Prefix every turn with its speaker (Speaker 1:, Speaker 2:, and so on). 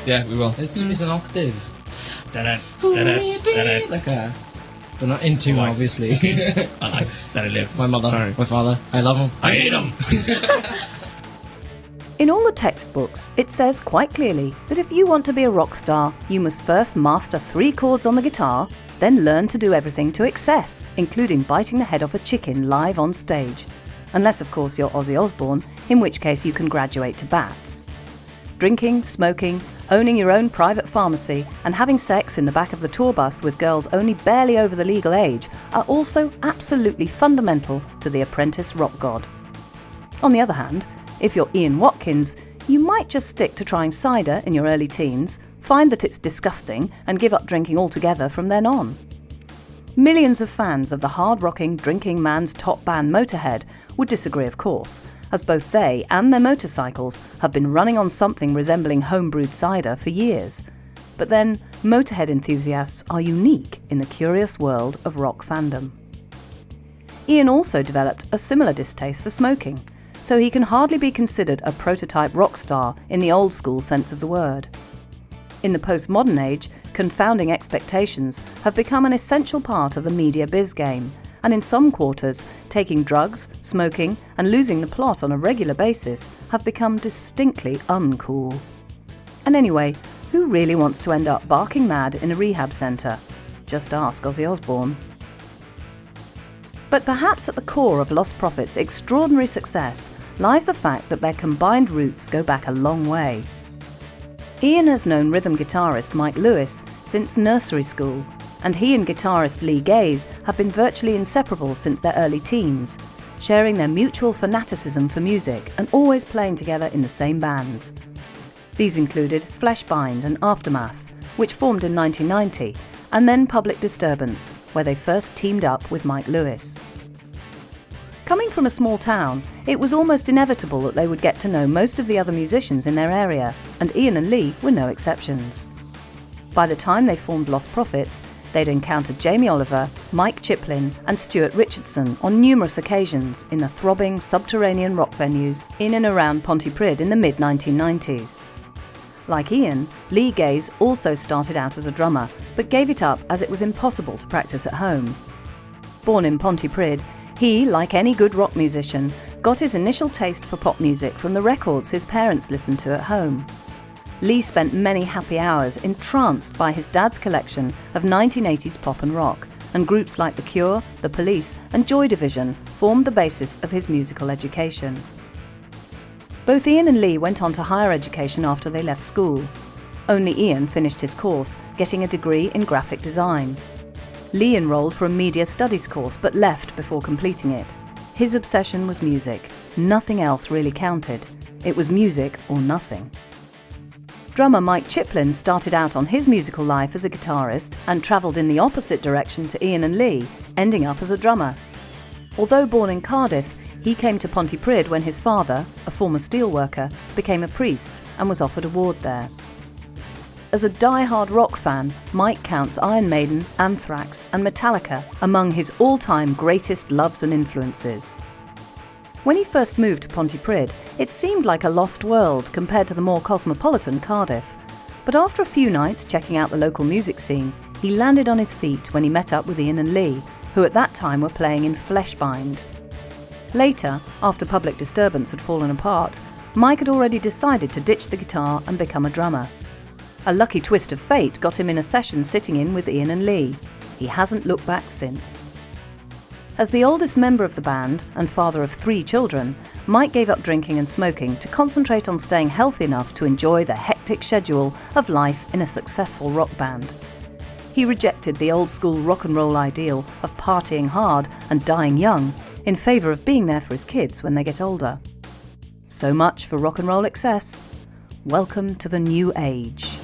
Speaker 1: Yeah, we will.
Speaker 2: It's an octave.
Speaker 1: Da-da.
Speaker 2: Like a... But not in tune, obviously.
Speaker 1: I like that I live.
Speaker 2: My mother,
Speaker 1: Sorry.
Speaker 2: my father, I love him.
Speaker 1: I hate him.
Speaker 3: In all the textbooks, it says quite clearly that if you want to be a rock star, you must first master 3 chords on the guitar, then learn to do everything to excess, including biting the head off a chicken live on stage. Unless, of course, you're Ozzy Osbourne, in which case you can graduate to bats. Drinking, smoking, owning your own private pharmacy, and having sex in the back of the tour bus with girls only barely over the legal age are also absolutely fundamental to the apprentice rock god. On the other hand, if you're Ian Watkins, you might just stick to trying cider in your early teens, find that it's disgusting, and give up drinking altogether from then on. Millions of fans of the hard-rocking, drinking man's top band Motorhead would disagree, of course, as both they and their motorcycles have been running on something resembling home-brewed cider for years. But then, Motorhead enthusiasts are unique in the curious world of rock fandom. Ian also developed a similar distaste for smoking, so he can hardly be considered a prototype rock star in the old-school sense of the word. In the postmodern age, confounding expectations have become an essential part of the media biz game, and in some quarters, taking drugs, smoking, and losing the plot on a regular basis have become distinctly uncool. And anyway, who really wants to end up barking mad in a rehab centre? Just ask Ozzy Osbourne. But perhaps at the core of Lostprophets' extraordinary success lies the fact that their combined roots go back a long way. Ian has known rhythm guitarist Mike Lewis since nursery school, and he and guitarist Lee Gaze have been virtually inseparable since their early teens, sharing their mutual fanaticism for music and always playing together in the same bands. These included Fleshbind and Aftermath, which formed in 1990, and then Public Disturbance, where they first teamed up with Mike Lewis. Coming from a small town, it was almost inevitable that they would get to know most of the other musicians in their area, and Ian and Lee were no exceptions. By the time they formed Lostprophets, they'd encountered Jamie Oliver, Mike Chiplin and Stuart Richardson on numerous occasions in the throbbing subterranean rock venues in and around Pontypridd in the mid-1990s. Like Ian, Lee Gaze also started out as a drummer, but gave it up as it was impossible to practice at home. Born in Pontypridd, he, like any good rock musician, got his initial taste for pop music from the records his parents listened to at home. Lee spent many happy hours entranced by his dad's collection of 1980s pop and rock, and groups like The Cure, The Police and Joy Division formed the basis of his musical education. Both Ian and Lee went on to higher education after they left school. Only Ian finished his course, getting a degree in graphic design. Lee enrolled for a media studies course but left before completing it. His obsession was music. Nothing else really counted. It was music or nothing. Drummer Mike Chiplin started out on his musical life as a guitarist and travelled in the opposite direction to Ian and Lee, ending up as a drummer. Although born in Cardiff, he came to Pontypridd when his father, a former steelworker, became a priest and was offered a ward there. As a die-hard rock fan, Mike counts Iron Maiden, Anthrax and Metallica among his all-time greatest loves and influences. When he first moved to Pontypridd, it seemed like a lost world compared to the more cosmopolitan Cardiff. But after a few nights checking out the local music scene, he landed on his feet when he met up with Ian and Lee, who at that time were playing in Fleshbind. Later, after Public Disturbance had fallen apart, Mike had already decided to ditch the guitar and become a drummer. A lucky twist of fate got him in a session sitting in with Ian and Lee. He hasn't looked back since. As the oldest member of the band and father of 3 children, Mike gave up drinking and smoking to concentrate on staying healthy enough to enjoy the hectic schedule of life in a successful rock band. He rejected the old-school rock and roll ideal of partying hard and dying young in favour of being there for his kids when they get older. So much for rock and roll excess. Welcome to the new age.